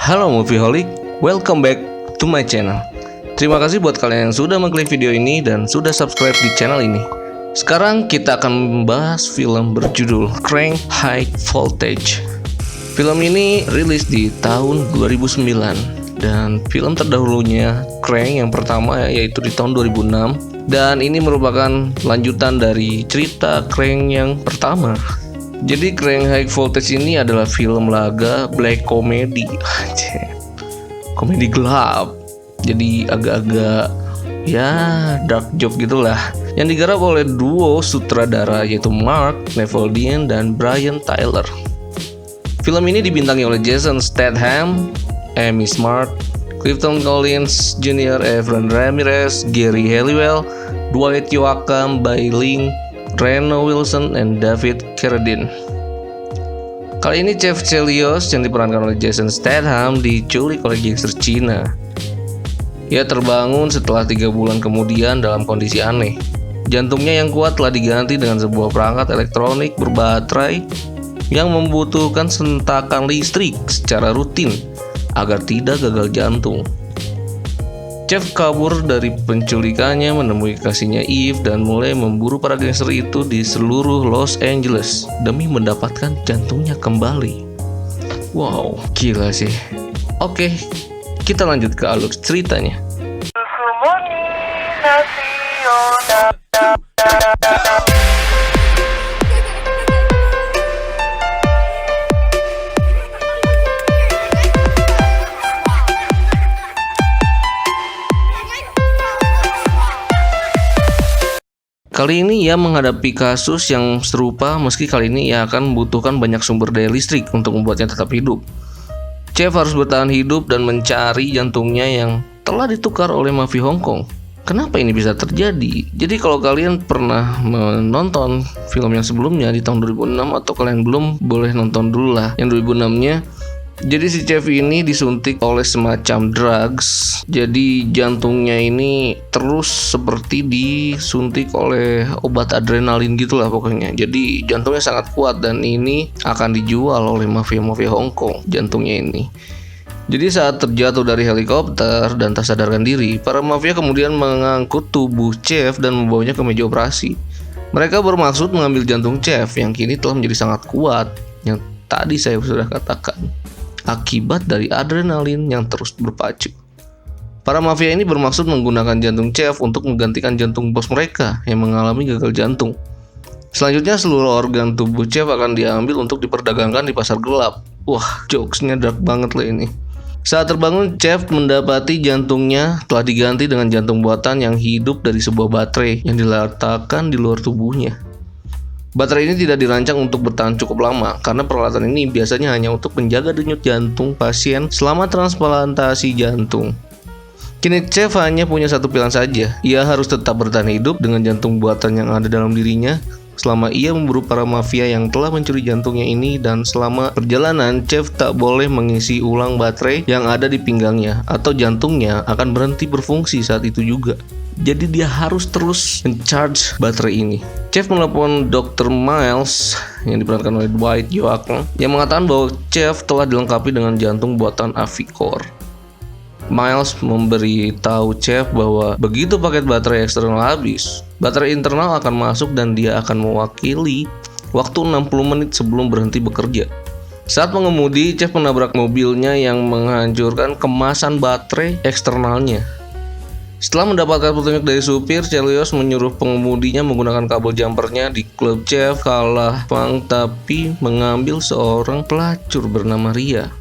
Halo Movieholic, welcome back to my channel. Terima kasih buat kalian yang sudah mengklik video ini dan sudah subscribe di channel ini. Sekarang kita akan membahas film berjudul Crank High Voltage. Film ini rilis di tahun 2009 dan film terdahulunya Crank yang pertama yaitu di tahun 2006, dan ini merupakan lanjutan dari cerita Crank yang pertama. Jadi Crank High Voltage ini adalah film laga black comedy, komedi gelap. Jadi agak-agak ya dark joke gitulah. Yang digarap oleh duo sutradara yaitu Mark Neveldine dan Brian Tyler. Film ini dibintangi oleh Jason Statham, Amy Smart, Clifton Collins Jr., Evan Ramirez, Gary Halliwell, Dwight Yoakam, Bai Ling, Reno Wilson, dan David Carradine. Kali ini Chef Chelios yang diperankan oleh Jason Statham diculik oleh gangster Cina. Ia terbangun setelah 3 bulan kemudian dalam kondisi aneh. Jantungnya yang kuat telah diganti dengan sebuah perangkat elektronik berbaterai yang membutuhkan sentakan listrik secara rutin agar tidak gagal jantung. Chef kabur dari penculikannya, menemui kasihnya Eve, dan mulai memburu para gangster itu di seluruh Los Angeles demi mendapatkan jantungnya kembali. Wow, gila sih. Oke, kita lanjut ke alur ceritanya. Kali ini ia menghadapi kasus yang serupa, meski kali ini ia akan membutuhkan banyak sumber daya listrik untuk membuatnya tetap hidup. Chef harus bertahan hidup dan mencari jantungnya yang telah ditukar oleh mafia Hong Kong. Kenapa ini bisa terjadi? Jadi kalau kalian pernah menonton film yang sebelumnya di tahun 2006 atau kalian belum, boleh nonton dulu lah yang 2006-nya. Jadi si Chef ini disuntik oleh semacam drugs. Jadi jantungnya ini terus seperti disuntik oleh obat adrenalin gitulah pokoknya. Jadi jantungnya sangat kuat dan ini akan dijual oleh mafia-mafia Hong Kong jantungnya ini. Jadi saat terjatuh dari helikopter dan tak sadarkan diri, para mafia kemudian mengangkut tubuh Chef dan membawanya ke meja operasi. Mereka bermaksud mengambil jantung Chef yang kini telah menjadi sangat kuat, yang tadi saya sudah katakan, akibat dari adrenalin yang terus berpacu. Para mafia ini bermaksud menggunakan jantung Chef untuk menggantikan jantung bos mereka yang mengalami gagal jantung. Selanjutnya seluruh organ tubuh Chef akan diambil untuk diperdagangkan di pasar gelap. Wah, jokesnya dark banget lah ini. Saat terbangun, Chef mendapati jantungnya telah diganti dengan jantung buatan yang hidup dari sebuah baterai yang diletakkan di luar tubuhnya. Baterai ini tidak dirancang untuk bertahan cukup lama karena peralatan ini biasanya hanya untuk menjaga denyut jantung pasien selama transplantasi jantung. Kini Chef hanya punya satu pilihan saja. Ia harus tetap bertahan hidup dengan jantung buatan yang ada dalam dirinya selama ia memburu para mafia yang telah mencuri jantungnya ini, dan selama perjalanan Chef tak boleh mengisi ulang baterai yang ada di pinggangnya atau jantungnya akan berhenti berfungsi saat itu juga. Jadi dia harus terus mencharge baterai ini. Chef menelepon Dr. Miles yang diperankan oleh Dwight Yoakam yang mengatakan bahwa Chef telah dilengkapi dengan jantung buatan Avicor. Miles memberitahu Chef bahwa begitu paket baterai eksternal habis, baterai internal akan masuk dan dia akan mewakili waktu 60 menit sebelum berhenti bekerja. Saat mengemudi, Chef menabrak mobilnya yang menghancurkan kemasan baterai eksternalnya. Setelah mendapatkan petunjuk dari supir, Chelios menyuruh pengemudinya menggunakan kabel jumpernya di klub Chef kalah Fang, tapi mengambil seorang pelacur bernama Ria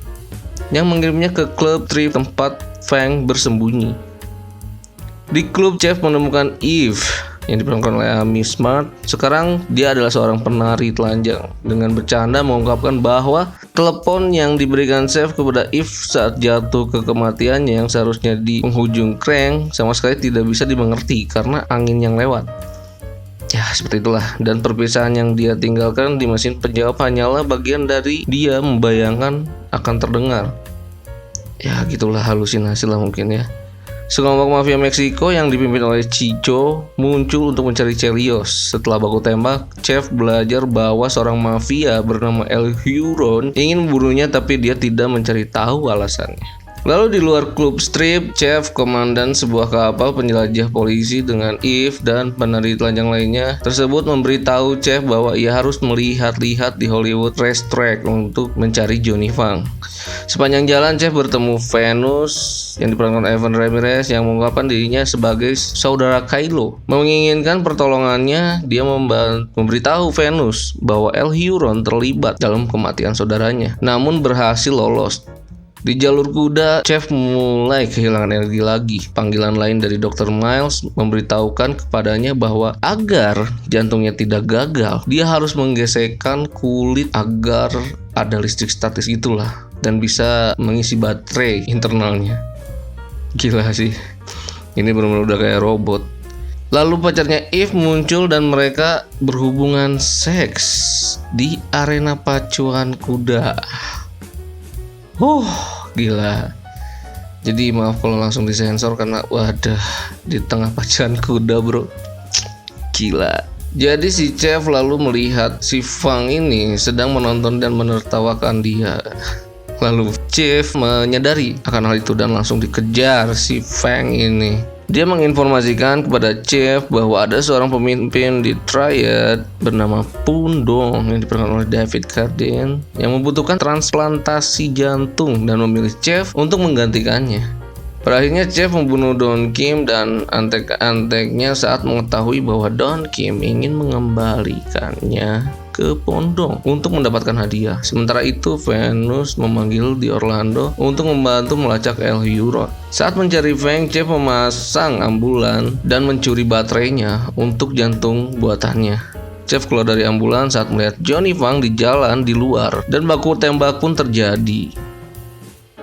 yang mengirimnya ke klub trip tempat Fang bersembunyi. Di klub, Chef menemukan Eve yang diperankan oleh Amy Smart. Sekarang dia adalah seorang penari telanjang. Dengan bercanda mengungkapkan bahwa telepon yang diberikan Chef kepada Eve saat jatuh ke kematiannya yang seharusnya di penghujung Crank sama sekali tidak bisa dimengerti karena angin yang lewat. Ya seperti itulah. Dan perpisahan yang dia tinggalkan di mesin penjawab hanyalah bagian dari dia membayangkan akan terdengar. Ya gitulah, halusinasi lah mungkin ya. Sekelompok mafia Meksiko yang dipimpin oleh Chicho muncul untuk mencari Chelios. Setelah baku tembak, Chef belajar bahwa seorang mafia bernama El Huron ingin membunuhnya, tapi dia tidak mencari tahu alasannya. Lalu di luar klub strip, Chef, komandan sebuah kapal penjelajah polisi dengan Eve dan penari telanjang lainnya tersebut memberitahu Chef bahwa ia harus melihat-lihat di Hollywood Racetrack untuk mencari Johnny Fang. Sepanjang jalan, Chef bertemu Venus yang diperankan Evan Ramirez yang mengungkapkan dirinya sebagai saudara Kylo. Menginginkan pertolongannya, dia memberitahu Venus bahwa El Huron terlibat dalam kematian saudaranya, namun berhasil lolos. Di jalur kuda, Chef mulai kehilangan energi lagi. Panggilan lain dari Dr. Miles memberitahukan kepadanya bahwa agar jantungnya tidak gagal, dia harus menggesekkan kulit agar ada listrik statis itulah dan bisa mengisi baterai internalnya. Gila sih, ini benar-benar udah kayak robot. Lalu pacarnya Eve muncul dan mereka berhubungan seks di arena pacuan kuda. Gila. Jadi maaf kalau langsung disensor karena wadah di tengah pacuan kuda bro. Gila. Jadi si Chef lalu melihat si Fang ini sedang menonton dan menertawakan dia. Lalu Chef menyadari akan hal itu dan langsung dikejar si Fang ini. Dia menginformasikan kepada Chef bahwa ada seorang pemimpin di Triad bernama Pundong yang diperankan oleh David Carradine yang membutuhkan transplantasi jantung dan memilih Chef untuk menggantikannya. Pada akhirnya Chef membunuh Don Kim dan antek-anteknya saat mengetahui bahwa Don Kim ingin mengembalikannya ke Pondong untuk mendapatkan hadiah. Sementara itu Venus memanggil di Orlando untuk membantu melacak El Huron. Saat mencari Fang, Chef memasang ambulan dan mencuri baterainya untuk jantung buatannya. Chef keluar dari ambulan saat melihat Johnny Fang di jalan di luar dan baku tembak pun terjadi.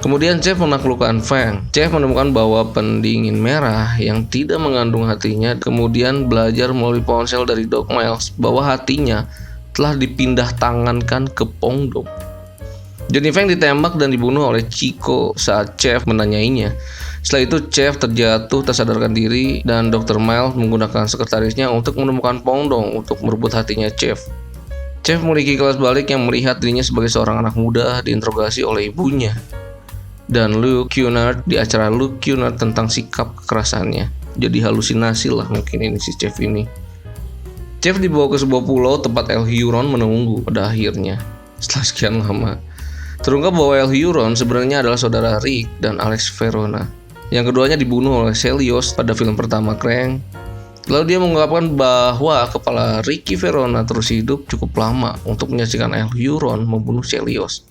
Kemudian Chef menaklukkan Fang. Chef menemukan bahwa pendingin merah yang tidak mengandung hatinya, kemudian belajar melalui ponsel dari Doc Miles bahwa hatinya telah dipindah tangankan ke Pondong. Johnny Fang ditembak dan dibunuh oleh Chico saat Chef menanyainya. Setelah itu Chef terjatuh tak sadarkan diri dan Dr. Miles menggunakan sekretarisnya untuk menemukan Pondong untuk merebut hatinya Chef. Chef memiliki kelas balik yang melihat dirinya sebagai seorang anak muda diinterogasi oleh ibunya. Dan Luke Cunard di acara Luke Cunard tentang sikap kekerasannya. Jadi halusinasi lah mungkin ini si Chef ini. Chef dibawa ke sebuah pulau tempat El Huron menunggu pada akhirnya. Setelah sekian lama, terungkap bahwa El Huron sebenarnya adalah saudara Rick dan Alex Verona. Yang keduanya dibunuh oleh Chelios pada film pertama Krang. Lalu dia mengungkapkan bahwa kepala Ricky Verona terus hidup cukup lama untuk menyaksikan El Huron membunuh Chelios.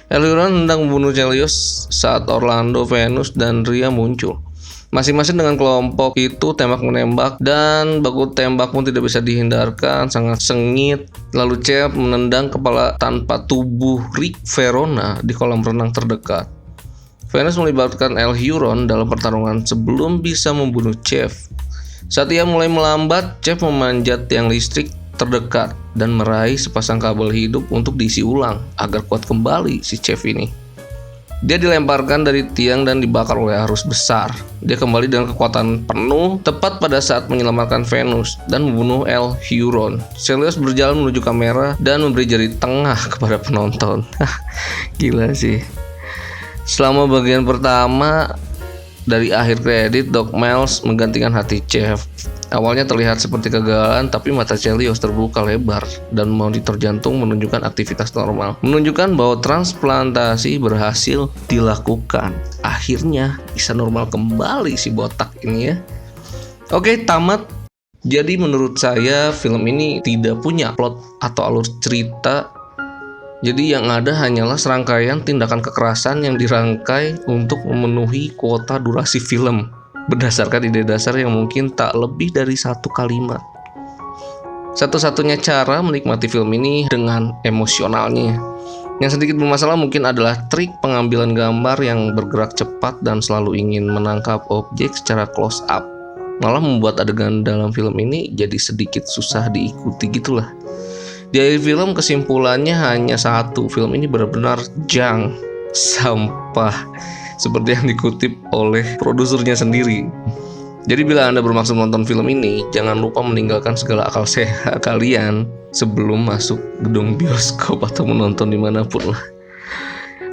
El Huron hendak membunuh Chelios saat Orlando, Venus, dan Rhea muncul. Masing-masing dengan kelompok itu tembak-menembak dan baku tembak pun tidak bisa dihindarkan, sangat sengit. Lalu Chef menendang kepala tanpa tubuh Rick Verona di kolam renang terdekat. Venus melibatkan El Huron dalam pertarungan sebelum bisa membunuh Chef. Saat ia mulai melambat, Chef memanjat tiang listrik terdekat dan meraih sepasang kabel hidup untuk diisi ulang agar kuat kembali si Chef ini. Dia dilemparkan dari tiang dan dibakar oleh arus besar. Dia kembali dengan kekuatan penuh tepat pada saat menyelamatkan Venus dan membunuh El Huron. Chelios berjalan menuju kamera dan memberi jari tengah kepada penonton. Gila sih. Selama bagian pertama dari akhir kredit, Doc Miles menggantikan hati Chef. Awalnya terlihat seperti kegagalan, tapi mata Chelios terbuka lebar dan monitor jantung menunjukkan aktivitas normal, menunjukkan bahwa transplantasi berhasil dilakukan. Akhirnya bisa normal kembali si botak ini ya. Oke, tamat. Jadi menurut saya film ini tidak punya plot atau alur cerita. Jadi yang ada hanyalah serangkaian tindakan kekerasan yang dirangkai untuk memenuhi kuota durasi film berdasarkan ide dasar yang mungkin tak lebih dari satu kalimat. Satu-satunya cara menikmati film ini dengan emosionalnya. Yang sedikit bermasalah mungkin adalah trik pengambilan gambar yang bergerak cepat dan selalu ingin menangkap objek secara close up. Malah membuat adegan dalam film ini jadi sedikit susah diikuti gitulah. Di akhir film kesimpulannya hanya satu, film ini benar-benar jang. sampah seperti yang dikutip oleh produsernya sendiri. Jadi bila Anda bermaksud menonton film ini, jangan lupa meninggalkan segala akal sehat kalian sebelum masuk gedung bioskop atau menonton dimanapun lah.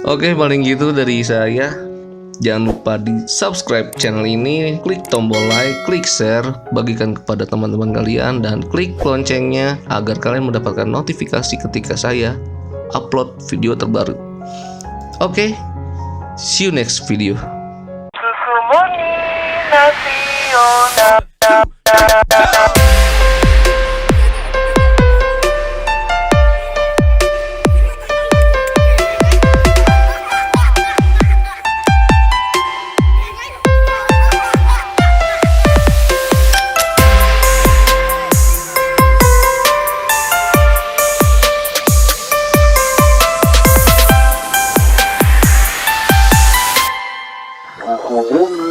Oke, paling gitu dari saya. Jangan lupa di subscribe channel ini, klik tombol like, klik share, bagikan kepada teman-teman kalian, dan klik loncengnya agar kalian mendapatkan notifikasi ketika saya upload video terbaru. Oke, see you next video. Susu murni nasional. Susu murni